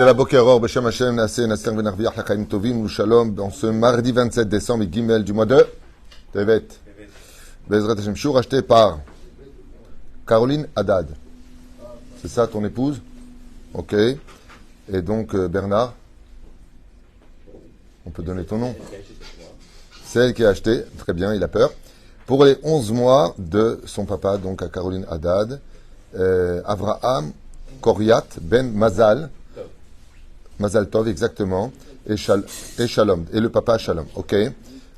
la Bokeror, Beshem Hashem, Nassé, Nasser Ben Arviach, Lachaim Tovim, Shalom, en ce mardi 27 décembre, Gimel du mois de Tevet. Bezrat Hashem, Shur, acheté par Caroline Haddad. C'est ça ton épouse? Ok. Et donc Bernard, on peut donner ton nom. C'est elle qui a acheté, très bien, il a peur. Pour les 11 mois de son papa, donc à Caroline Haddad, Avraham Koriat Ben Mazal Tov, exactement, et Shalom, et le papa Shalom, ok.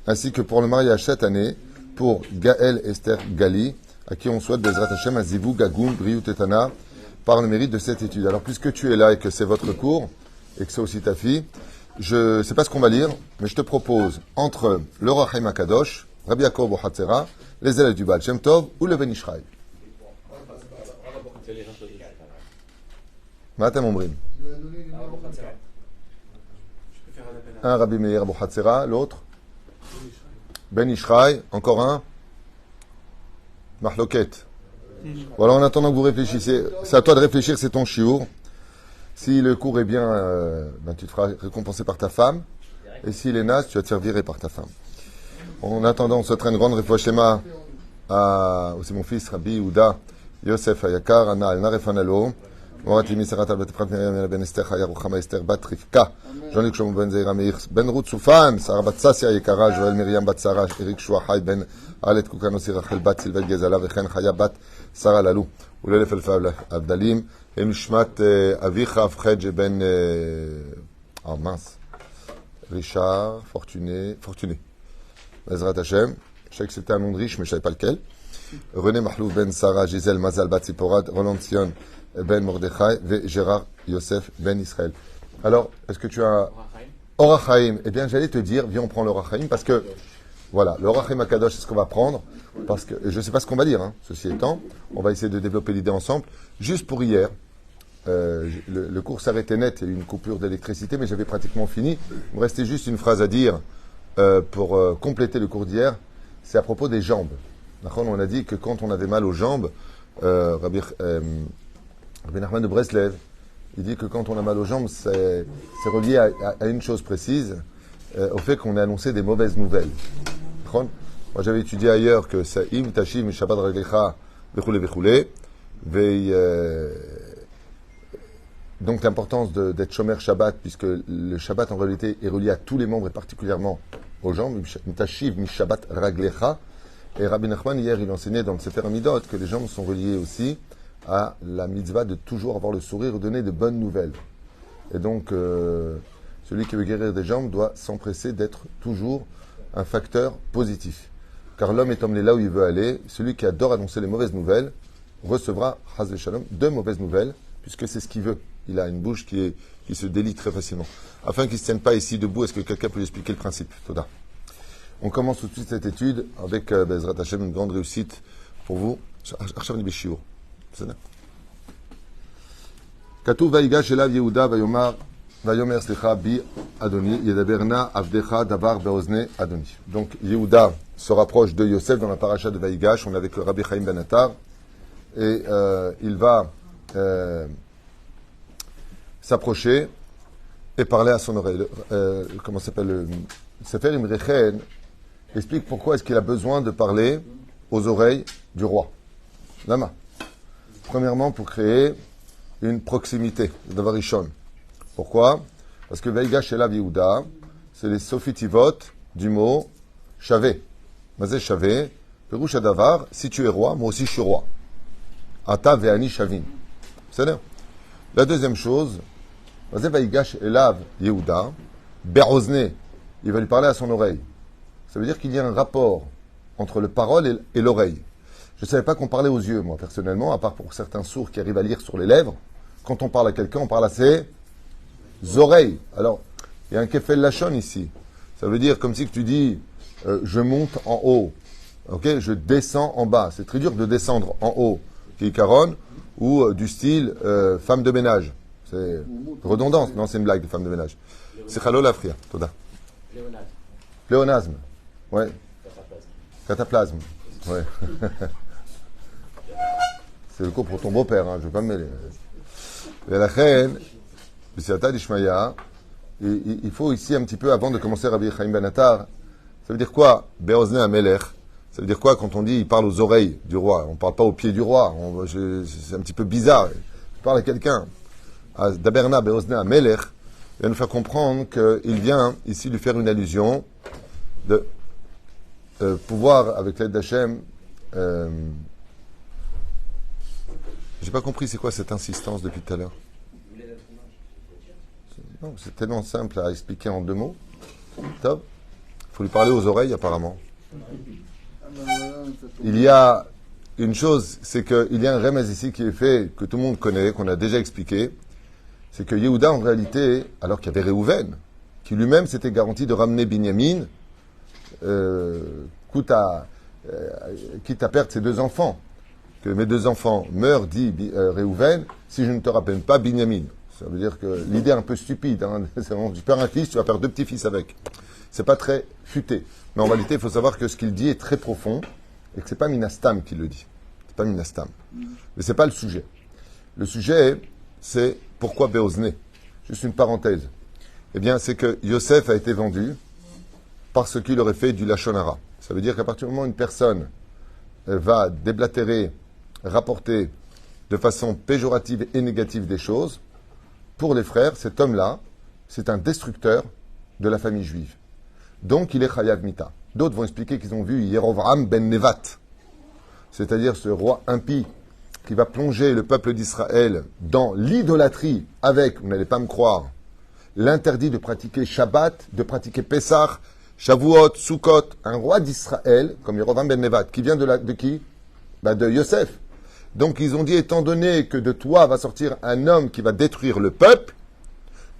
Ainsi que pour le mariage cette année, pour Gaël Esther Gali, à qui on souhaite Bezrat Hashem, un Zivou Gagoum, Briou Tetana, par le mérite de cette étude. Alors, puisque tu es là et que c'est votre cours, et que c'est aussi ta fille, je ne sais pas ce qu'on va lire, mais je te propose entre le Rachaim Akadosh, Rabbi Yaakov Bohatzera, les élèves du Baal Shem Tov ou le Ben Ishraï. Matam Ombrim. Un Rabbi Meir Bohatzera, l'autre Ben Ishraï, encore un Mahloket. Voilà, en attendant que vous réfléchissez, c'est à toi de réfléchir, c'est ton chiour. Si le cours est bien, tu te feras récompenser par ta femme. Et s'il est naze, tu vas te faire virer par ta femme. En attendant, on souhaiterait une grande réfouachema à c'est mon fils, Rabbi Ouda, Yosef Ayakar, Anna Al-Narefanalo, Morati Miserat Al-Betefrat Miriam Ben Esther Chaya Ruchama Esther Bat Rivka, Jean-Luc Shlomo Ben Zeira Meir Ben Ruth Soufan, Sarah Bat Sassia Ayakara, Joël Miriam Bat Sarah, Eric Chouahai Ben Alet Koukanossi Rachel Bat Sylvette Gezala, Vechen Chaya Bat Sarah Lalou, Oulelef Elfa Abdalim, et Nishmat Avicha Fredj Ben mince, Richard Fortuné. Bezrat Hashem. Je sais que c'était un nom de riche, mais je ne savais pas lequel. René Mahlouf Ben Sarah, Gisèle Mazal Bat Siporad, Roland Sion Ben Mordechai, et Gérard Yosef Ben Israël. Alors, est-ce que tu as Orachaim? Eh bien, j'allais te dire, viens, on prend l'Orachaim, parce que, voilà, l'Orachaim Akadosh, c'est ce qu'on va prendre, parce que, je ne sais pas ce qu'on va dire, ceci étant, on va essayer de développer l'idée ensemble. Juste pour hier, le cours s'arrêtait net, il y a eu une coupure d'électricité, mais j'avais pratiquement fini. Il me restait juste une phrase à dire. Pour compléter le cours d'hier, c'est à propos des jambes. On a dit que quand on avait mal aux jambes, Rabbi Nachman de Breslev, il dit que quand on a mal aux jambes, c'est relié à une chose précise, au fait qu'on a annoncé des mauvaises nouvelles. Moi, j'avais étudié ailleurs que c'est im tashim shabbat raglecha vechule vechule, donc l'importance d'être shomer Shabbat, puisque le Shabbat en réalité est relié à tous les membres et particulièrement aux jambes. Tashiv mi Shabbat raglecha. Et Rabbi Nachman hier il enseignait dans le Sefer Amidot que les jambes sont reliées aussi à la mitzvah de toujours avoir le sourire et donner de bonnes nouvelles. Et donc celui qui veut guérir des jambes doit s'empresser d'être toujours un facteur positif. Car l'homme est emmené là où il veut aller. Celui qui adore annoncer les mauvaises nouvelles recevra, Chaz v'Shalom, de mauvaises nouvelles, puisque c'est ce qu'il veut. Il a une bouche qui se délie très facilement. Afin qu'il ne se tienne pas ici debout, est-ce que quelqu'un peut lui expliquer le principe? Toda. On commence tout de suite cette étude avec Bezrat Hashem, une grande réussite pour vous. Archavni Bishiour. C'est ça. Katou Vaïgash Elav Yehuda Vayomer Slicha Bi Adoni Yedaberna Avdecha Davar Beozne Adoni. Donc Yehuda se rapproche de Yosef dans la paracha de Vaïgash. On est avec le Rabbi Chaim Ben Attar. Et il va s'approcher et parler à son oreille. Comment s'appelle le Sefer Imrechen explique pourquoi est-ce qu'il a besoin de parler aux oreilles du roi. Lama. Premièrement, pour créer une proximité, d'avoir Rishon. Pourquoi? Parce que Vaïgash Elav Yehuda, c'est les sofitivot du mot Shavé. Mazé Shavé, Perouche Adavar, si tu es roi, moi aussi je suis roi. Ata ve'ani shavin. C'est là. La deuxième chose, Mazé Vaïgash Elav Yehuda, Be'ozne, il va lui parler à son oreille. Ça veut dire qu'il y a un rapport entre le parole et l'oreille. Je ne savais pas qu'on parlait aux yeux, moi, personnellement, à part pour certains sourds qui arrivent à lire sur les lèvres. Quand on parle à quelqu'un, on parle à ses oreilles. Alors, il y a un kefel lachon ici. Ça veut dire comme si tu dis, je monte en haut. Ok, je descends en bas. C'est très dur de descendre en haut. Kikaron, ou du style femme de ménage. C'est redondant. Non, c'est une blague de femme de ménage. C'est Khalol Afria. Toda. Pléonasme. Ouais. Cataplasme. Ouais. C'est le coup pour ton beau-père, je ne veux pas me mêler. Et la reine, B'siata d'Ishmaya, il faut ici un petit peu, avant de commencer Rabbi Chaim Ben Attar, ça veut dire quoi? Be'ozne Amelech. Ça veut dire quoi quand on dit il parle aux oreilles du roi? On ne parle pas aux pieds du roi. C'est un petit peu bizarre. Je parle à quelqu'un. Daberna Be'ozne Amelech, il va nous faire comprendre qu'il vient ici lui faire une allusion de pouvoir, avec l'aide d'Hachem, j'ai pas compris c'est quoi cette insistance depuis tout à l'heure. Non, c'est tellement simple à expliquer en 2 mots. Top. Il faut lui parler aux oreilles apparemment. Il y a une chose, c'est qu'il y a un remez ici qui est fait, que tout le monde connaît, qu'on a déjà expliqué. C'est que Yehuda, en réalité, alors qu'il y avait Réhouven, qui lui-même s'était garanti de ramener Binyamin, quitte à perdre ses 2 enfants. Que mes 2 enfants meurent, dit Réhouven, si je ne te rappelle pas Binyamin. Ça veut dire que l'idée est un peu stupide. Hein. Tu perds un fils, tu vas perdre 2 petits-fils avec. C'est pas très futé. Mais en réalité, il faut savoir que ce qu'il dit est très profond et que c'est pas Minastam qui le dit. C'est pas Minastam. Mais c'est pas le sujet. Le sujet, c'est pourquoi Be'ozné. Juste une parenthèse. Eh bien, c'est que Yosef a été vendu parce qu'il aurait fait du Lachon Hara. Ça veut dire qu'à partir du moment où une personne va déblatérer, rapporter de façon péjorative et négative des choses, pour les frères, cet homme-là, c'est un destructeur de la famille juive. Donc, il est Chayav Mita. D'autres vont expliquer qu'ils ont vu Yerovam ben Nevat, c'est-à-dire ce roi impie qui va plonger le peuple d'Israël dans l'idolâtrie avec, vous n'allez pas me croire, l'interdit de pratiquer Shabbat, de pratiquer Pessah, Shavuot, Sukkot, un roi d'Israël, comme Yerovam ben Nevat, qui vient de qui? De Yosef. Donc ils ont dit, étant donné que de toi va sortir un homme qui va détruire le peuple,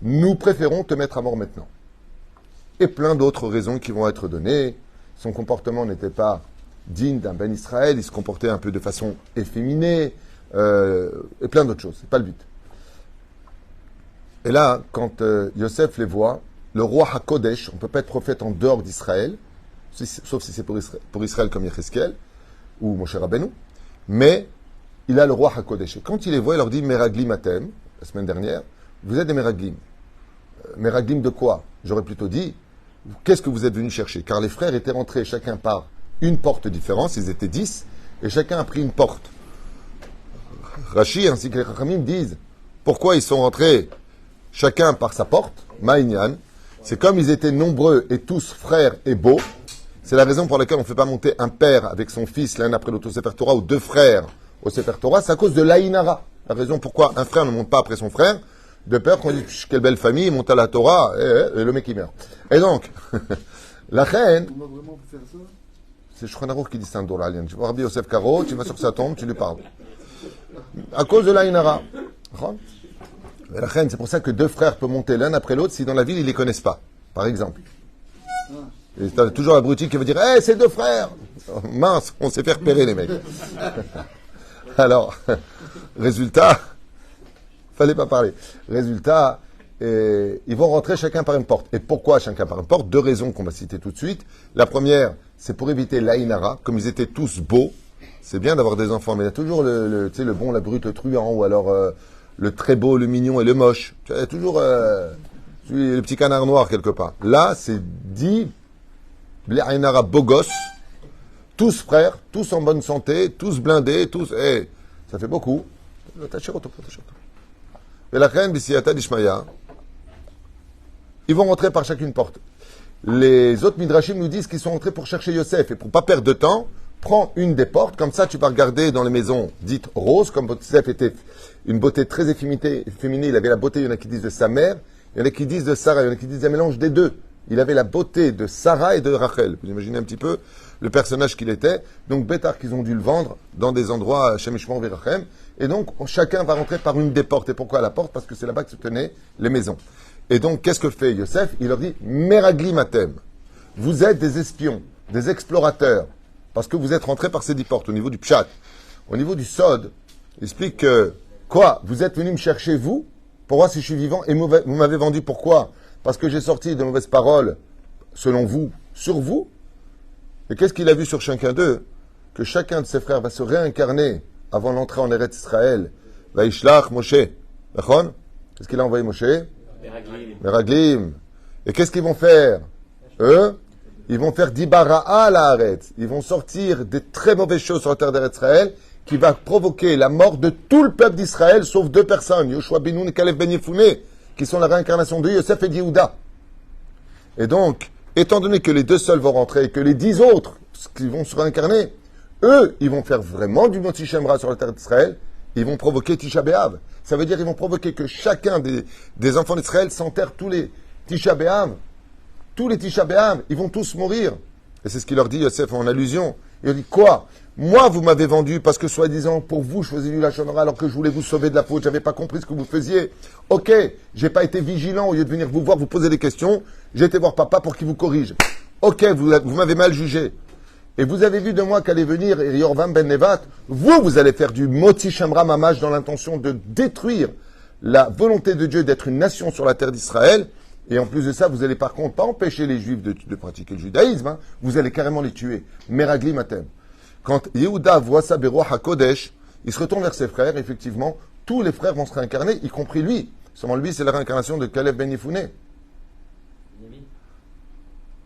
nous préférons te mettre à mort maintenant. Et plein d'autres raisons qui vont être données. Son comportement n'était pas digne d'un Ben Israël, il se comportait un peu de façon efféminée, et plein d'autres choses. C'est pas le but. Et là, quand Yosef les voit, le roi HaKodesh, on ne peut pas être prophète en dehors d'Israël, sauf si c'est pour Israël comme Yecheskel ou Moshe Rabbeinu, mais il a le roi HaKodesh. Et quand il les voit, il leur dit Meraglim Atem, la semaine dernière, vous êtes des Meraglim. Meraglim de quoi? J'aurais plutôt dit, qu'est-ce que vous êtes venus chercher? Car les frères étaient rentrés chacun par une porte différente, ils étaient 10, et chacun a pris une porte. Rashi ainsi que les Chachamim disent, pourquoi ils sont rentrés chacun par sa porte? Maïnian. C'est comme ils étaient nombreux et tous frères et beaux. C'est la raison pour laquelle on ne fait pas monter un père avec son fils l'un après l'autre au Sefer Torah ou 2 frères au Sefer Torah, c'est à cause de l'Aïnara. La raison pourquoi un frère ne monte pas après son frère, de peur qu'on dise quelle belle famille, il monte à la Torah et le mec il meurt. Et donc, la reine, On va vraiment faire ça? c'est Shulchan Aruch qui dit ça dans l'alien. Tu vois Rabbi Yosef Karo, tu vas sur sa tombe, tu lui parles. À cause de l'Aïnara. Et la reine, c'est pour ça que 2 frères peuvent monter l'un après l'autre si dans la ville ils les connaissent pas, par exemple. Et t'as toujours l'abruti qui veut dire hey, c'est 2 frères. Oh, mince, on s'est fait repérer les mecs. Alors, résultat, fallait pas parler. Résultat, ils vont rentrer chacun par une porte. Et pourquoi chacun par une porte? 2 raisons qu'on va citer tout de suite. La première, c'est pour éviter l'Aïnara. Comme ils étaient tous beaux, c'est bien d'avoir des enfants, mais il y a toujours le bon, la brute, le truand, ou alors le très beau, le mignon et le moche. Il y a toujours le petit canard noir quelque part. Là, c'est dit, l'Aïnara beau gosse, tous frères, tous en bonne santé, tous blindés, tous... ça fait beaucoup. Et la reine B'siata d'Ishmaya, ils vont rentrer par chacune porte. Les autres Midrashim nous disent qu'ils sont rentrés pour chercher Yosef. Et pour pas perdre de temps, prends une des portes. Comme ça, tu vas regarder dans les maisons dites roses, comme Yosef était une beauté très efféminée. Il avait la beauté, il y en a qui disent de sa mère, il y en a qui disent de Sarah, il y en a qui disent un mélange des 2. Il avait la beauté de Sarah et de Rachel. Vous imaginez un petit peu le personnage qu'il était. Donc, bêtard qu'ils ont dû le vendre dans des endroits Shem Ishmor Virachem. Et donc, chacun va rentrer par une des portes. Et pourquoi la porte? Parce que c'est là-bas que se tenaient les maisons. Et donc, qu'est-ce que fait Yosef? Il leur dit, Meraglim Atem. Vous êtes des espions, des explorateurs. Parce que vous êtes rentrés par ces 10 portes. Au niveau du Pshat. Au niveau du Sod, il explique que, quoi? Vous êtes venus me chercher, vous, pour voir si je suis vivant. Et vous m'avez vendu pourquoi? Parce que j'ai sorti de mauvaises paroles, selon vous, sur vous. Et qu'est-ce qu'il a vu sur chacun d'eux? Que chacun de ses frères va se réincarner avant l'entrée en Eretz Israël. Vaishlach Moshe. D'accord? Qu'est-ce qu'il a envoyé Moshe? Meraglim. Et qu'est-ce qu'ils vont faire? Eux, ils vont faire Dibara'a à la Haaretz. Ils vont sortir des très mauvaises choses sur la terre d'Israël qui va provoquer la mort de tout le peuple d'Israël, sauf deux personnes, Yoshua ben Nun et Caleb ben Yefouné, qui sont la réincarnation de Yosef et d'Yehuda. Et donc, étant donné que les deux seuls vont rentrer et que les 10 autres qui vont se réincarner, eux, ils vont faire vraiment du Moti Shemra sur la terre d'Israël, ils vont provoquer Tisha B'Av. Ça veut dire qu'ils vont provoquer que chacun des enfants d'Israël s'enterre tous les Tisha B'Av. Tous les Tisha B'Av, ils vont tous mourir. Et c'est ce qu'il leur dit, Yosef, en allusion. Il leur dit, quoi? Moi, vous m'avez vendu parce que, soi-disant, pour vous, je faisais du Lachon Hara alors que je voulais vous sauver de la faute. J'avais pas compris ce que vous faisiez. Ok, j'ai pas été vigilant au lieu de venir vous voir, vous poser des questions. J'ai été voir papa pour qu'il vous corrige. Ok, vous m'avez mal jugé. Et vous avez vu de moi qu'allait venir Yorvam ben Nevat. Vous allez faire du Moti Shamra Mamash dans l'intention de détruire la volonté de Dieu d'être une nation sur la terre d'Israël. Et en plus de ça, vous allez par contre pas empêcher les Juifs de pratiquer le judaïsme. Hein. Vous allez carrément les tuer. Meragli Matem. Quand Yehuda voit ça, Beroach HaKodesh, il se retourne vers ses frères. Effectivement, tous les frères vont se réincarner, y compris lui. Seulement lui, c'est la réincarnation de Caleb ben Yefouné.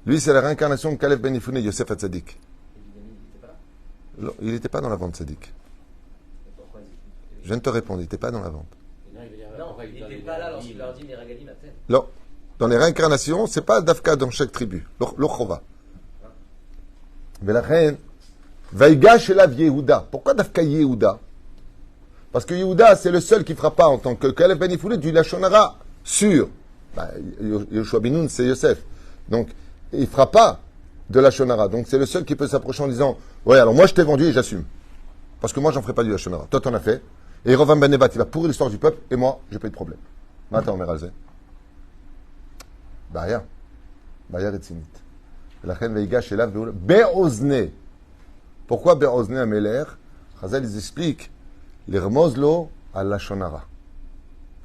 Lui, c'est la réincarnation de Caleb ben Yefouné, Yosef Hatzadik. Il n'était pas dans la vente, Tzadik. Je viens de te répondre, il n'était pas dans la vente. Non, il n'était pas là lorsqu'il leur dit Meragli Matem. Non. Dans les réincarnations, c'est pas Dafka dans chaque tribu. L'Ochova. Mais la reine, Vaïgash elav Yehuda. Pourquoi Dafka Yehuda? Parce que Yehuda, c'est le seul qui ne fera pas en tant que Caleb ben Yefouné du Lachon Hara sûr. Yoshua ben Nun, c'est Yosef. Donc, il ne fera pas de Lachon Hara. Donc, c'est le seul qui peut s'approcher en disant, ouais, alors moi, je t'ai vendu et j'assume. Parce que moi, j'en ferai pas du Lachon Hara. Toi, t'en as fait. Et Rovam ben Nevat, il va pourrir l'histoire du peuple, et moi, j'ai pas eu de problème. Maintenant, Meralzé. Baya. Baya Retzinit. La reine Veigash elav Be'ozne. Pourquoi Be'ozne Ameler? Chazal, ils expliquent. Les remozlo à Lachon Hara.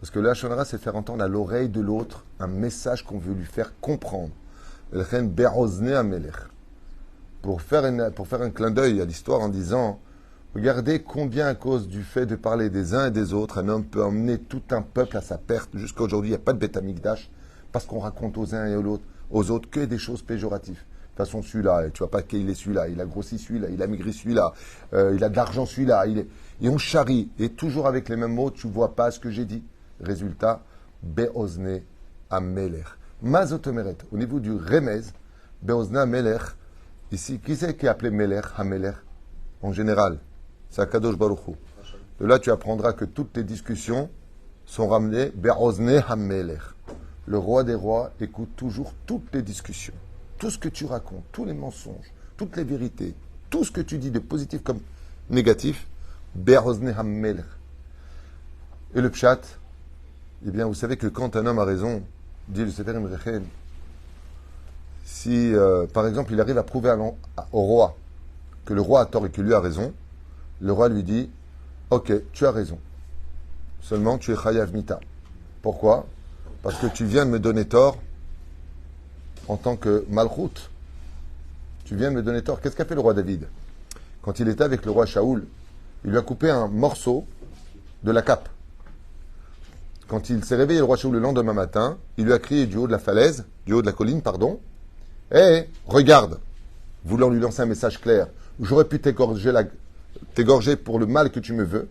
Parce que le Lachon Hara, c'est faire entendre à l'oreille de l'autre un message qu'on veut lui faire comprendre. La reine Be'ozne Ameler. Pour faire un clin d'œil à l'histoire en disant, regardez combien à cause du fait de parler des uns et des autres, un homme peut emmener tout un peuple à sa perte. Jusqu'à aujourd'hui, il n'y a pas de Beth Amikdash, parce qu'on raconte aux uns et aux autres que des choses péjoratives. De toute façon, celui-là, tu vois pas qu'il est celui-là, il a grossi celui-là, il a maigri celui-là, il a de l'argent celui-là, et on charrie, et toujours avec les mêmes mots, tu vois pas ce que j'ai dit. Résultat, Be'ozne Ameler. Mazotomeret, au niveau du Remez, Be'ozne Ameler, ici, qui c'est qui est appelé Meler, Hameler? En général, c'est Akadosh Baruch Hu. De là, tu apprendras que toutes les discussions sont ramenées Be'ozne Hameler. Le roi des rois écoute toujours toutes les discussions. Tout ce que tu racontes, tous les mensonges, toutes les vérités, tout ce que tu dis de positif comme négatif, Be'ozne Hameler. Et le pshat, eh bien, vous savez que quand un homme a raison, dit le Sefer Imrechem, si, par exemple, il arrive à prouver au roi que le roi a tort et que lui a raison, le roi lui dit, ok, tu as raison. Seulement, tu es chayav mita. Pourquoi? Parce que tu viens de me donner tort en tant que malchoute. Tu viens de me donner tort. Qu'est-ce qu'a fait le roi David? Quand il était avec le roi Shaoul, il lui a coupé un morceau de la cape. Quand il s'est réveillé, le roi Shaoul, le lendemain matin, il lui a crié du haut de la falaise, du haut de la colline, pardon, hé, regarde, voulant lui lancer un message clair, j'aurais pu t'égorger pour le mal que tu me veux.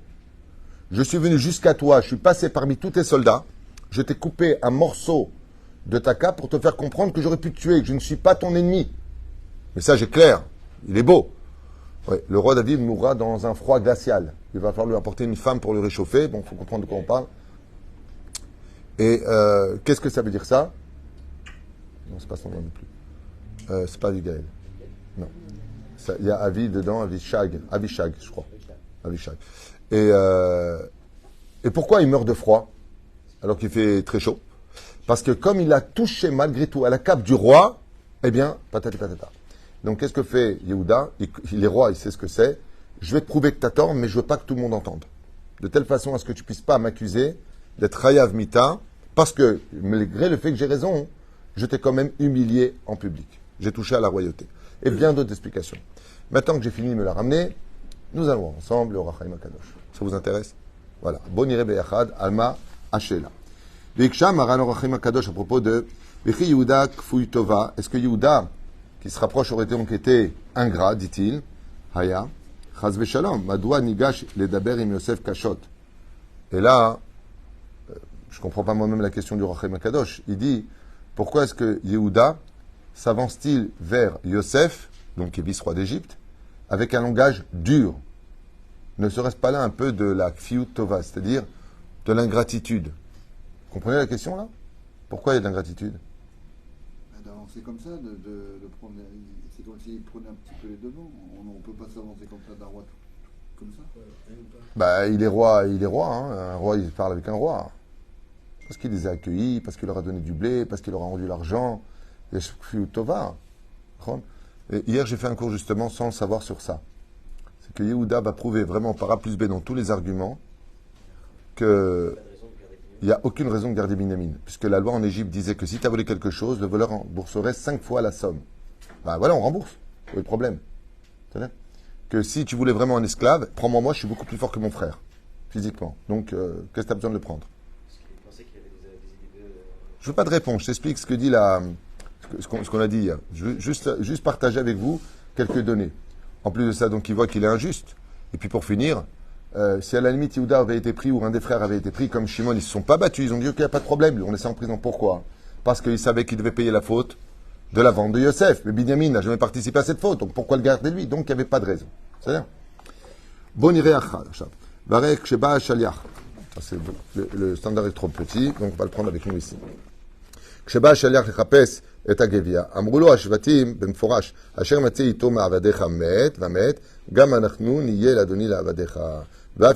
Je suis venu jusqu'à toi, je suis passé parmi tous tes soldats, je t'ai coupé un morceau de ta cape pour te faire comprendre que j'aurais pu te tuer, que je ne suis pas ton ennemi. Le message est clair, il est beau. Ouais, le roi David mourra dans un froid glacial. Il va falloir lui apporter une femme pour le réchauffer. Bon, il faut comprendre de quoi on parle. Et qu'est-ce que ça veut dire ça? Non, c'est pas son nom non plus. C'est pas Abigail. Non. Il y a Avi dedans, Avishag, je crois. Avishag. Et pourquoi il meurt de froid alors qu'il fait très chaud? Parce que comme il a touché malgré tout à la cape du roi, eh bien, patati patata. Donc qu'est-ce que fait Yehuda? Il est roi, il sait ce que c'est. Je vais te prouver que tu as tort, mais je veux pas que tout le monde entende. De telle façon à ce que tu puisses pas m'accuser d'être Hayav Mita, parce que, malgré le fait que j'ai raison, je t'ai quand même humilié en public. J'ai touché à la royauté. Et bien d'autres explications. Maintenant que j'ai fini de me la ramener, nous allons voir ensemble le Rachaim Akadosh. Ça vous intéresse? Voilà. Boniré Beyachad, Alma, Hachela. Veiksham Maran Orachim Akadosh à propos de Vechi Yehuda Kfui Tova. Est-ce que Yehuda, qui se rapproche, aurait donc été ingrat, dit-il, Haya, Chaz Veshalom, Madoua Nigash Ledaber Im Yosef Kashot. Et là, je ne comprends pas moi-même la question du Orachim Akadosh. Il dit, pourquoi est-ce que Yehuda s'avance-t-il vers Yosef, donc qui est vice-roi d'Égypte, avec un langage dur? Ne serait-ce pas là un peu de la Kfiut Tova, c'est-à-dire de l'ingratitude? Vous comprenez la question là? Pourquoi il y a de l'ingratitude? C'est comme ça, de prendre, c'est comme s'il prenait un petit peu les devants. On ne peut pas s'avancer comme ça d'un roi comme ça. Bah, il est roi. Hein. Un roi, il parle avec un roi. Parce qu'il les a accueillis, parce qu'il leur a donné du blé, parce qu'il leur a rendu l'argent. Et Kfiut Tova. Et hier, j'ai fait un cours justement sans le savoir sur ça. C'est que Yehuda va prouver vraiment par A plus B dans tous les arguments que il n'y a aucune raison de garder Binyamin. Puisque la loi en Égypte disait que si tu as volé quelque chose, le voleur rembourserait 5 fois la somme. Ben voilà, on rembourse. Pas de problème. C'est-à-dire que si tu voulais vraiment un esclave, prends-moi, moi, je suis beaucoup plus fort que mon frère, physiquement. Donc, qu'est-ce que tu as besoin de le prendre? Je veux pas de réponse. Je t'explique ce que dit ce qu'on a dit hier. Je veux juste partager avec vous quelques données. En plus de ça, donc, il voit qu'il est injuste. Et puis, pour finir, si à la limite Yehuda avait été pris ou un des frères avait été pris, comme Shimon, ils ne se sont pas battus, ils ont dit ok, il n'y a pas de problème, on laissait en prison. Pourquoi? Parce qu'ils savaient qu'ils devaient payer la faute de la vente de Yosef. Mais Binyamin n'a jamais participé à cette faute, donc pourquoi le garder lui? Donc il n'y avait pas de raison. C'est-à-dire bon Barek Sheba Shaliach. Le standard est trop petit, donc on va le prendre avec nous ici. Sheba Shaliach lechapes et agevia. Amrulo ashvatim b'mforash. Asher matzeh ito ma'avadecha met vamet. Gam anachnu niyeh ladoni la'avadecha. Alors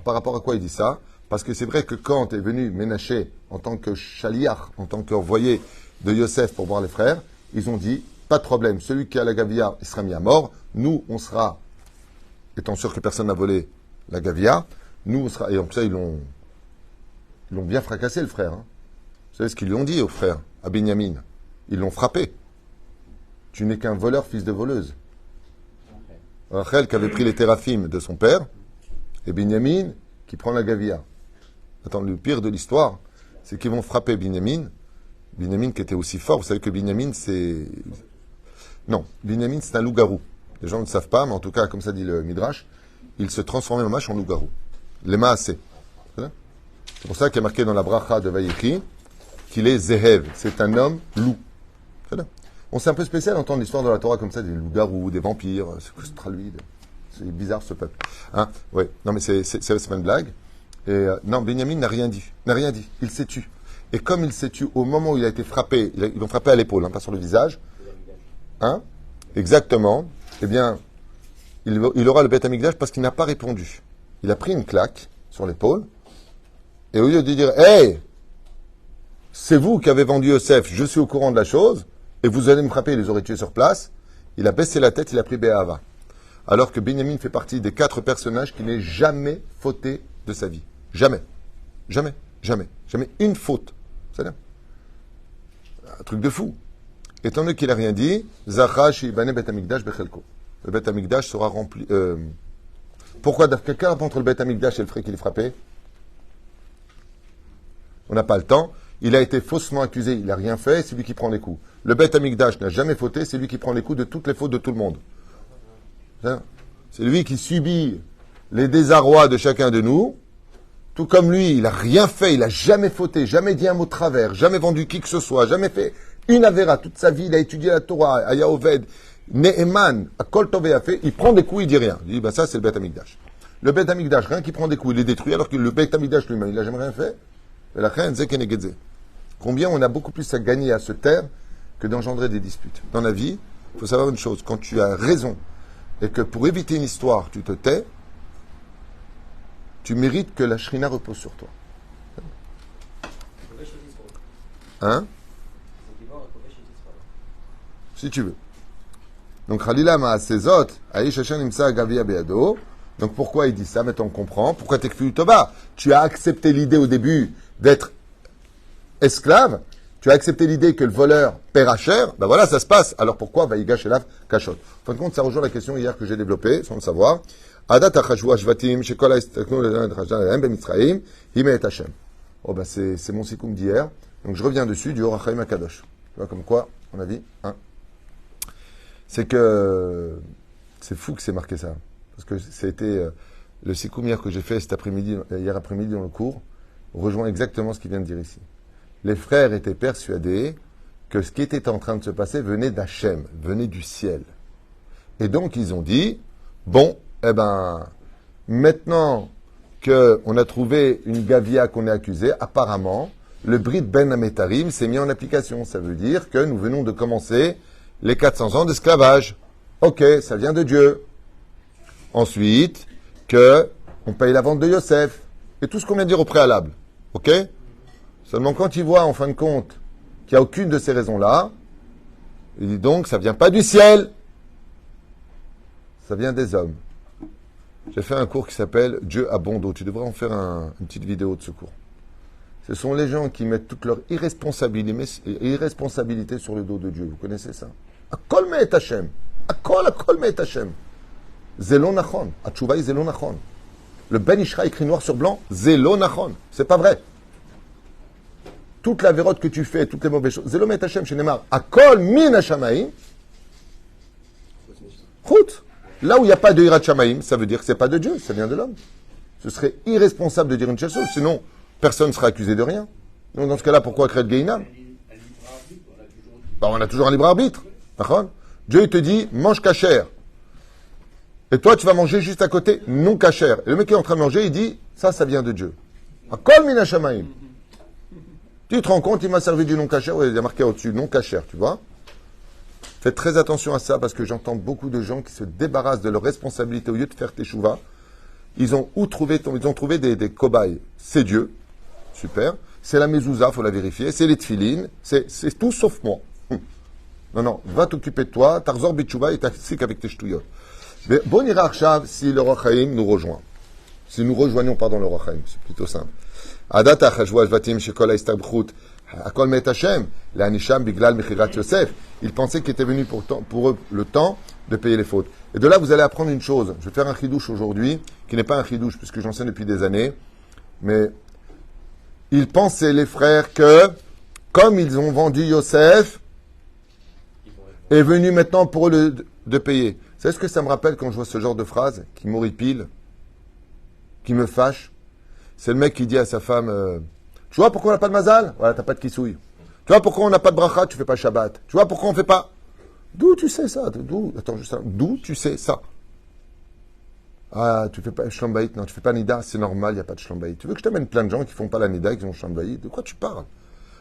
par rapport à quoi il dit ça? Parce que c'est vrai que quand est venu Ménaché en tant que chaliach, en tant qu'envoyé de Yosef pour voir les frères, ils ont dit, pas de problème, celui qui a la gavia, il sera mis à mort, nous on sera, étant sûr que personne n'a volé la gavia, nous on sera, et en plus ça ils l'ont bien fracassé le frère. Hein. Vous savez ce qu'ils lui ont dit au frère, à Binyamin? Ils l'ont frappé. Tu n'es qu'un voleur fils de voleuse. Rachel qui avait pris les téraphim de son père, et Binyamin qui prend la gavia. Attends, le pire de l'histoire, c'est qu'ils vont frapper Binyamin. Binyamin qui était aussi fort. Vous savez que Binyamin, c'est... Non, Binyamin, c'est un loup-garou. Les gens ne le savent pas, mais en tout cas, comme ça dit le Midrash, il se transformait en en loup-garou. Les maasé. C'est pour ça qu'il y a marqué dans la bracha de Vayechi qu'il est Zehev. C'est un homme loup. Bon, c'est un peu spécial d'entendre l'histoire de la Torah comme ça, des loups-garous, des vampires, c'est traduit. C'est bizarre ce peuple. Hein? Ouais. Non, mais c'est pas une blague. Et non, Binyamin n'a rien dit. Il s'est tué. Et comme il s'est tué au moment où il a été frappé, ils l'ont frappé à l'épaule, hein, pas sur le visage. Hein? Exactement. Eh bien, il aura le Beth Amikdash parce qu'il n'a pas répondu. Il a pris une claque sur l'épaule. Et au lieu de dire, hey, c'est vous qui avez vendu Yosef, je suis au courant de la chose, et vous allez me frapper, il les aurait tués sur place, il a baissé la tête, il a pris Béhava. Alors que Binyamin fait partie des 4 personnages qui n'aient jamais fauté de sa vie. Jamais. Jamais. Jamais. Jamais une faute. C'est-à-dire un truc de fou. Étant donné qu'il n'a rien dit, Zachash Ibane Bet Amikdash Bechelko. Le Bet Amikdash sera rempli. Pourquoi quelqu'un entre le Bet Amikdash et le frère qui les frappé? On n'a pas le temps. Il a été faussement accusé, il n'a rien fait, c'est lui qui prend les coups. Le Beth Amikdash n'a jamais fauté, c'est lui qui prend les coups de toutes les fautes de tout le monde. C'est lui qui subit les désarrois de chacun de nous. Tout comme lui, il n'a rien fait, il n'a jamais fauté, jamais dit un mot de travers, jamais vendu qui que ce soit, jamais fait une avéra. Toute sa vie, il a étudié la Torah, à Yahoved, Neheman, à Kol Tove a fait, il prend des coups, il dit rien. Il dit, ça c'est le Beth Amikdash. Le Beth Amikdash, rien qu'il prend des coups, il est détruit, alors que le Beth Amikdash lui-même, il n'a jamais rien fait. La reine Zekenegedze. Combien on a beaucoup plus à gagner à se taire que d'engendrer des disputes. Dans la vie, il faut savoir une chose, quand tu as raison et que pour éviter une histoire, tu te tais, tu mérites que la shrina repose sur toi. Hein? Si tu veux. Donc, Khalila Ma'asezot, Aïch Hashem Imsa Gavia Beado. Donc, pourquoi il dit ça? Maintenant, on comprend. Pourquoi t'es Kfiu Tova? Tu as accepté l'idée au début d'être esclave, Tu as accepté l'idée que le voleur paiera cher, ben voilà, ça se passe. Alors pourquoi Vaïgash Elav Kachot? En fin de compte, ça rejoint la question hier que j'ai développée, sans le savoir. Adat achashvu ashvatim, shekol ha'istaknu le'en b'mitzrayim, hime et Hashem. Oh ben c'est mon sikoum d'hier. Donc je reviens dessus, du Orachaim HaKadosh. Tu vois, comme quoi, on a dit, hein. C'est que, c'est fou que c'est marqué ça. Parce que c'était le sikoum hier que j'ai fait hier après-midi dans le cours, rejoint exactement ce qu'il vient de dire ici. Les frères étaient persuadés que ce qui était en train de se passer venait d'Hachem, venait du ciel. Et donc ils ont dit, bon, eh ben, maintenant qu'on a trouvé une gavia qu'on est accusé, apparemment, le Brit Ben Ametarim s'est mis en application. Ça veut dire que nous venons de commencer les 400 ans d'esclavage. Ok, ça vient de Dieu. Ensuite, que on paye la vente de Yosef. Et tout ce qu'on vient de dire au préalable. Ok? Seulement quand il voit, en fin de compte, qu'il n'y a aucune de ces raisons-là, il dit donc, ça ne vient pas du ciel. Ça vient des hommes. J'ai fait un cours qui s'appelle Dieu a bon dos. Tu devrais en faire une petite vidéo de ce cours. Ce sont les gens qui mettent toute leur irresponsabilité sur le dos de Dieu. Vous connaissez ça? Akol me'et Hashem. Akol me'et Hashem. Zelo nachon. Atchouvaï zelo nachon. Le Ben Ishra écrit noir sur blanc, zelo nachon. C'est pas vrai. Toute la vérote que tu fais, toutes les mauvaises choses. Zelo me'et Hashem, shenemar. Akol min hashamaim. Chut. Là où il n'y a pas de Hirat Shamaim, ça veut dire que ce n'est pas de Dieu, ça vient de l'homme. Ce serait irresponsable de dire une telle chose, sinon personne ne sera accusé de rien. Donc dans ce cas-là, pourquoi créer le Gehinam? On a toujours un libre arbitre. D'accord? Dieu il te dit, mange cachère. Et toi, tu vas manger juste à côté, non cachère. Et le mec qui est en train de manger, il dit, ça vient de Dieu. Akol min hashamaim. Tu te rends compte, il m'a servi du non cachère, il y a marqué au-dessus, non cachère, tu vois? Faites très attention à ça parce que j'entends beaucoup de gens qui se débarrassent de leurs responsabilités au lieu de faire teshuva. Ils ont trouvé des cobayes. C'est Dieu, super. C'est la mezouza, faut la vérifier. C'est les tfilines, c'est tout sauf moi. Non, va t'occuper de toi. Tarzor bitchouva et t'assik avec tes ch'touillottes. Mais bon ira arshav si le Rochaim nous rejoint. Si nous rejoignons, le Rochaim, c'est plutôt simple. Adat achashvu ashvatim shekol ha'istabchut. Akol me'et Hashem, l'anisham biglal mechirat Yosef. Ils pensaient qu'il était venu pour eux le temps de payer les fautes. Et de là, vous allez apprendre une chose. Je vais faire un chidouche aujourd'hui, qui n'est pas un chidouche, puisque j'enseigne depuis des années. Mais ils pensaient, les frères, que comme ils ont vendu Yosef, est venu maintenant pour eux de payer. Vous savez ce que ça me rappelle quand je vois ce genre de phrase qui m'horripile, qui me fâche? C'est le mec qui dit à sa femme... Tu vois pourquoi on n'a pas de mazal? Voilà, t'as pas de kissouille. Tu vois pourquoi on n'a pas de bracha? Tu fais pas Shabbat. Tu vois pourquoi on fait pas? D'où tu sais ça? D'où tu sais ça? Ah, tu fais pas Shlambaït? Non, tu fais pas Nida, c'est normal, il n'y a pas de Shlambaït. Tu veux que je t'amène plein de gens qui font pas la Nida, qui ont Shlambaït? De quoi tu parles?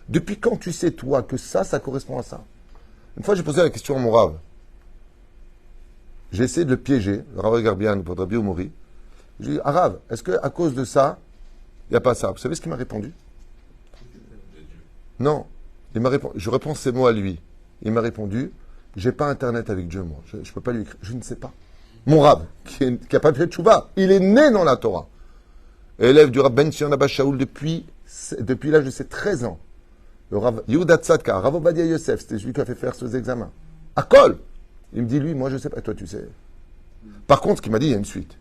Depuis quand tu sais, toi, que ça correspond à ça? Une fois, j'ai posé la question à mon Rav. J'ai essayé de le piéger, le Rav Garbian, pour Rabbi Omori. J'ai dit, ah Rav, est-ce qu'à cause de ça, il n'y a pas ça? Vous savez ce qu'il m'a répondu? Non. Il m'a répondu, je réponds ces mots à lui. Il m'a répondu, j'ai pas internet avec Dieu, moi. Je ne peux pas lui écrire. Je ne sais pas. Mon Rab, qui a pas fait de tchouva, il est né dans la Torah. Élève du Rab Ben Sion Abba Shaoul depuis l'âge de ses 13 ans. Le Rav Yehuda Tzadka, Rav Ovadia Yosef, c'était celui qui a fait faire ces examens. À Kol. Il me dit, lui, moi je sais pas, toi tu sais. Par contre, ce qu'il m'a dit, il y a une suite.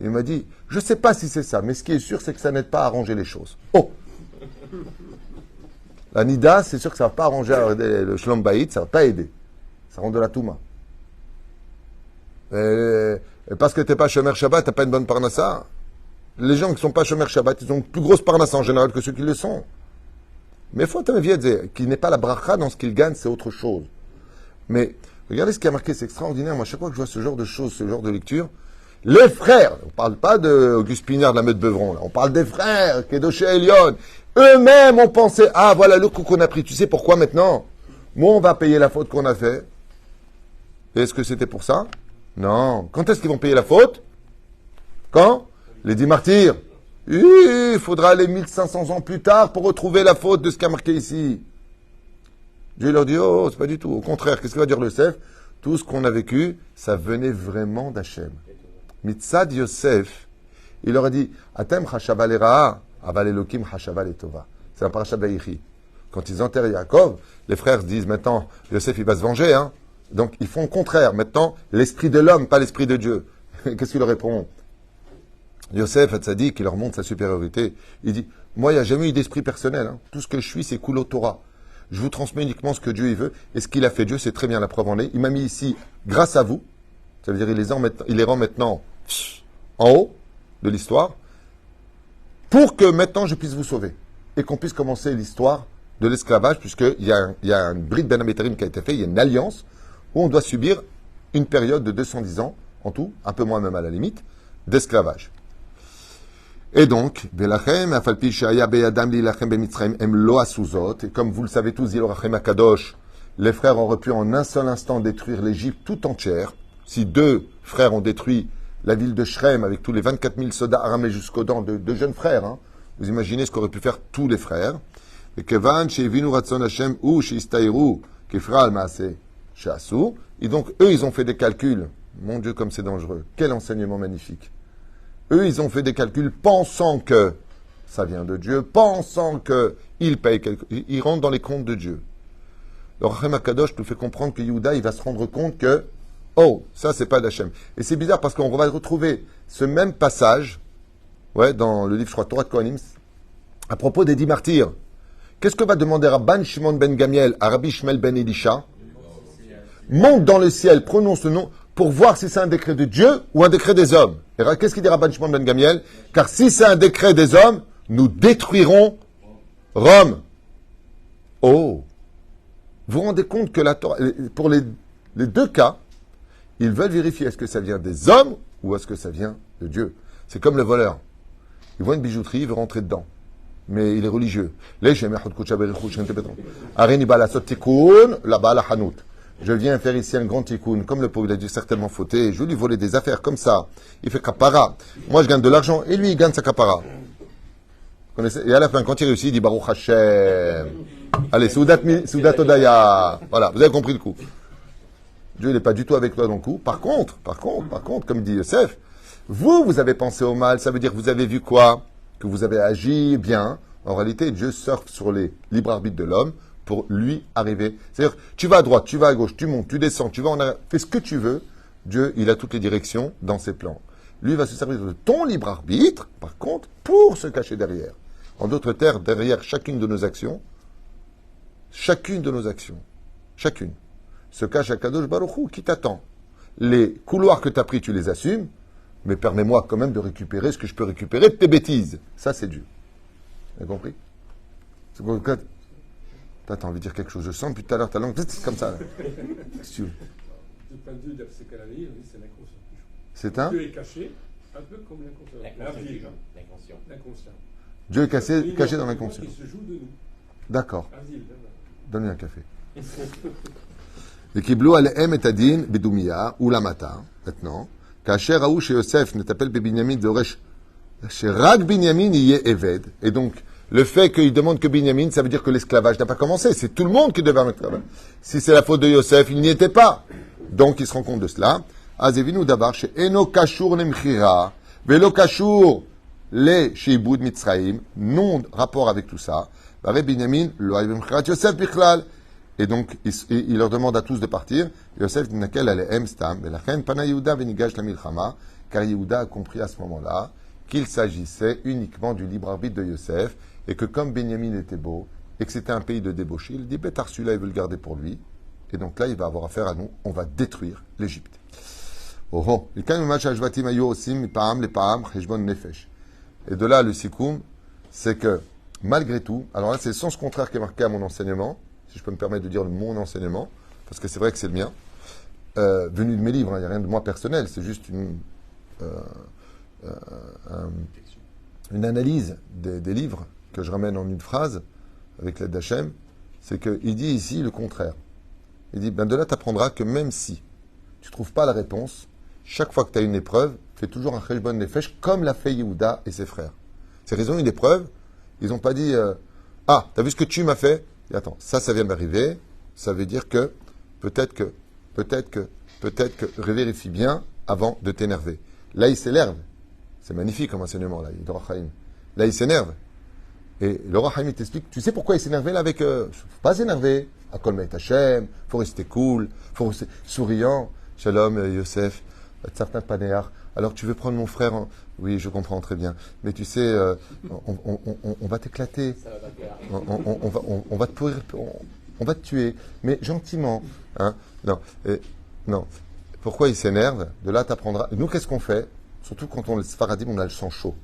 Il m'a dit, je sais pas si c'est ça, mais ce qui est sûr, c'est que ça n'aide pas à arranger les choses. Oh! La Nida, c'est sûr que ça ne va pas arranger le Shlom Bayit, ça ne va pas aider. Ça rend de la Touma. Et parce que tu n'es pas Shomer Shabbat, tu n'as pas une bonne Parnassa. Les gens qui ne sont pas Shomer Shabbat, ils ont une plus grosse Parnassa en général que ceux qui le sont. Mais il faut qu'il n'ait pas la bracha dans ce qu'il gagne, c'est autre chose. Mais regardez ce qui a marqué, c'est extraordinaire. Moi, chaque fois que je vois ce genre de choses, ce genre de lecture, les frères, on ne parle pas d'Auguste Pinard de la Meute Beuvron, là, on parle des frères, Kedoshé Elion. Eux-mêmes ont pensé, ah voilà le coup qu'on a pris, tu sais pourquoi maintenant? Moi on va payer la faute qu'on a fait. Est-ce que c'était pour ça? Non. Quand est-ce qu'ils vont payer la faute? Quand? Les 10 martyrs. Il faudra aller 1500 ans plus tard pour retrouver la faute de ce qui a marqué ici. Dieu leur dit, oh, c'est pas du tout. Au contraire, qu'est-ce que va dire le Yosef? Tout ce qu'on a vécu, ça venait vraiment d'Hachem. Mitzad Yosef, il leur a dit, Atem chashava lera'a. Aval Elokim Hashava Letova. C'est la paracha de Vaïchi. quand ils enterrent Yaakov, les frères disent maintenant, Yosef il va se venger, hein. Donc ils font le contraire. Maintenant, l'esprit de l'homme, pas l'esprit de Dieu. Qu'est-ce qu'il leur répond? Yosef Hatzadik, il leur montre sa supériorité. Il dit, moi il n'y a jamais eu d'esprit personnel. Hein. Tout ce que je suis, c'est Kulo Torah. Je vous transmets uniquement ce que Dieu il veut. Et ce qu'il a fait Dieu, c'est très bien, la preuve en est. Il m'a mis ici grâce à vous. Ça veut dire il les rend maintenant en haut de l'histoire pour que maintenant je puisse vous sauver. Et qu'on puisse commencer l'histoire de l'esclavage, puisqu'il y a un Brit Ben Amétarim qui a été fait, il y a une alliance où on doit subir une période de 210 ans, en tout, un peu moins même à la limite, d'esclavage. Et donc, et comme vous le savez tous, les frères auraient pu en un seul instant détruire l'Égypte tout entière. Si 2 frères ont détruit la ville de Shrem avec tous les 24 000 soldats armés jusqu'aux dents de jeunes frères, hein, vous imaginez ce qu'auraient pu faire tous les frères. Et donc, eux, ils ont fait des calculs. Mon Dieu, comme c'est dangereux. Quel enseignement magnifique. Eux, ils ont fait des calculs pensant que ça vient de Dieu, pensant qu'ils payent ils rentrent dans les comptes de Dieu. Le Rachem Akadosh nous fait comprendre que Yehuda, il va se rendre compte que, oh, ça, c'est pas d'Hachem. Et c'est bizarre parce qu'on va retrouver ce même passage, dans le livre, je crois, Torah de Kohanim, à propos des 10 martyrs. Qu'est-ce que va demander Rabban Shimon ben Gamiel à Rabbi Shmuel ben Elisha? Monte dans le ciel, prononce le nom, pour voir si c'est un décret de Dieu ou un décret des hommes. Et qu'est-ce qu'il dit Rabban Shimon ben Gamiel? Car si c'est un décret des hommes, nous détruirons Rome. Oh! Vous vous rendez compte que la Torah, pour les 2 cas, ils veulent vérifier est-ce que ça vient des hommes ou est-ce que ça vient de Dieu. C'est comme le voleur. Il voit une bijouterie, il veut rentrer dedans. Mais il est religieux. Je viens faire ici un grand tikkun. Comme le pauvre, il a dû certainement fauter. Je vais lui voler des affaires comme ça. Il fait kapara. Moi, je gagne de l'argent et lui, il gagne sa kapara. Et à la fin, quand il réussit, il dit Baruch Hashem. Allez, Soudat Odaya. Voilà, vous avez compris le coup. Dieu, il n'est pas du tout avec toi dans le coup. Par contre, comme dit Yosef, vous avez pensé au mal. Ça veut dire que vous avez vu quoi? Que vous avez agi bien. En réalité, Dieu surfe sur les libres arbitres de l'homme pour lui arriver. C'est-à-dire, tu vas à droite, tu vas à gauche, tu montes, tu descends, tu vas en arrière. Fais ce que tu veux. Dieu, il a toutes les directions dans ses plans. Lui va se servir de ton libre arbitre, par contre, pour se cacher derrière. En d'autres termes, derrière chacune de nos actions, se cache Akadosh Baruch Hu qui t'attend. Les couloirs que tu as pris, tu les assumes, mais permets-moi quand même de récupérer ce que je peux récupérer de tes bêtises. Ça, c'est Dieu. Vous avez compris? C'est quoi le cas? T'as envie de dire quelque chose, je sens, puis tout à l'heure, ta langue, c'est comme ça. Qu'est-ce que tu veux? Du point de vue de ce qu'elle a dit, c'est l'inconscient. C'est un? Dieu est caché, un peu comme l'inconscient. L'inconscient. Dieu est caché dans l'inconscient. Il se joue de nous. D'accord. Donne-lui un café. Et Kiblou Alehem et Adin Bedoumia, ou la matin, maintenant, Kacher Raou chez Yosef ne t'appelle Binyamin de Resh, chez Rag Binyamin y est Eved. Et donc, le fait qu'il demande que Binyamin, ça veut dire que l'esclavage n'a pas commencé. C'est tout le monde qui devait mettre l'esclavage. Si c'est la faute de Yosef, il n'y était pas. Donc, il se rend compte de cela. Azevinu Dabar chez Eno Kashur Nemchira, Velo Kashur les Sheiboud Mitzraim, non rapport avec tout ça. Bare Binyamin, lo Mchirat Yosef Bichlal. Et donc, il leur demande à tous de partir. Yosef dit naquel allait stam, Belachen Pana Yehuda Venigash la Milchama, car Yehuda a compris à ce moment-là qu'il s'agissait uniquement du libre arbitre de Yosef, et que comme Binyamin était beau, et que c'était un pays de débauché, il dit Betar celui-là, il veut le garder pour lui. Et donc là, il va avoir affaire à nous, on va détruire l'Égypte. Oh oh, et de là, le sikoum, c'est que, malgré tout, alors là, c'est le sens contraire qui est marqué à mon enseignement, si je peux me permettre de dire mon enseignement, parce que c'est vrai que c'est le mien, venu de mes livres, il n'y a rien de moi personnel, c'est juste une analyse des livres que je ramène en une phrase, avec l'aide d'Hachem, c'est qu'il dit ici le contraire. Il dit, de là, tu apprendras que même si tu ne trouves pas la réponse, chaque fois que tu as une épreuve, fais toujours un cheshbon nefesh comme l'a fait Yehuda et ses frères. C'est raison, une épreuve, ils n'ont pas dit ah, t'as vu ce que tu m'as fait? Et attends, ça vient d'arriver, ça veut dire que peut-être que, vérifie bien avant de t'énerver. Là, il s'énerve. C'est magnifique comme enseignement, là, il s'énerve. Et le roi Haïm t'explique, tu sais pourquoi il s'énervait là avec eux? Faut pas s'énerver. Akol Meit Hashem, faut rester cool, faut rester souriant. Shalom, Yosef, certains panéars. Alors tu veux prendre mon frère Oui, je comprends très bien. Mais tu sais, on va t'éclater. On va te pourrir, on va te tuer. Mais gentiment. Hein? Non, non. Pourquoi il s'énerve? De là, tu apprendras. Nous, qu'est-ce qu'on fait? Surtout quand on est Sfaradim, on a le sang chaud.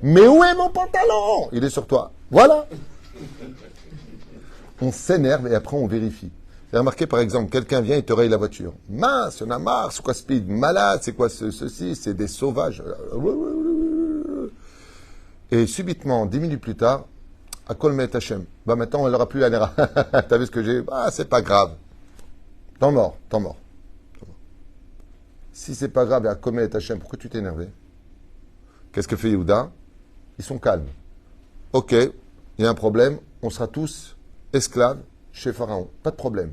Mais où est mon pantalon? Il est sur toi. Voilà. On s'énerve et après on vérifie. J'ai remarqué par exemple, quelqu'un vient et te raye la voiture. Mince, il y en a marre, c'est quoi speed? Malade, c'est quoi ceci? C'est des sauvages. Et subitement, 10 minutes plus tard, à Kolmet Hachem. Bah maintenant, on n'aura plus la nera. T'as vu ce que j'ai? Ah, c'est pas grave. T'en mort. Si c'est pas grave, et à Kolmet Hachem, pourquoi tu t'es énervé? Qu'est-ce que fait Yehuda? Ils sont calmes. Ok, il y a un problème, on sera tous esclaves chez Pharaon. Pas de problème.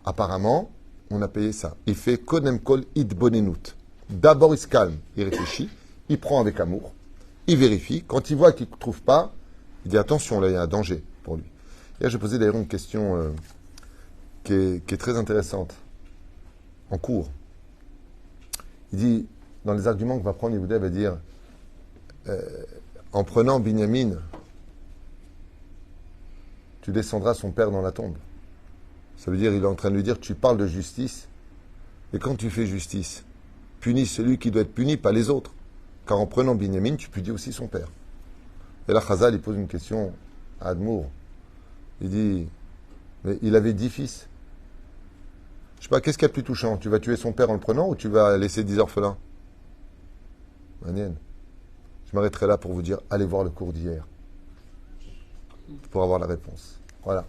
Apparemment, on a payé ça. Il fait Kodem Kol Id Bonenut. D'abord, il se calme, il réfléchit, il prend avec amour, il vérifie. Quand il voit qu'il ne trouve pas, il dit attention, là, il y a un danger pour lui. Hier, j'ai posé d'ailleurs une question qui est très intéressante, en cours. Il dit, dans les arguments que va prendre Yehuda, il va dire en prenant Binyamin, tu descendras son père dans la tombe. Ça veut dire, il est en train de lui dire, tu parles de justice, et quand tu fais justice, punis celui qui doit être puni, pas les autres. Car en prenant Binyamin, tu punis aussi son père. Et là, Chazal, il pose une question à Admour. Il dit, mais il avait 10 fils. Je sais pas, qu'est-ce qu'il y a de plus touchant? Tu vas tuer son père en le prenant ou tu vas laisser 10 orphelins? Manienne. Je m'arrêterai là pour vous dire, allez voir le cours d'hier. Pour avoir la réponse. Voilà.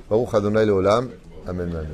Baruch Adonai Leolam. Amen, amen.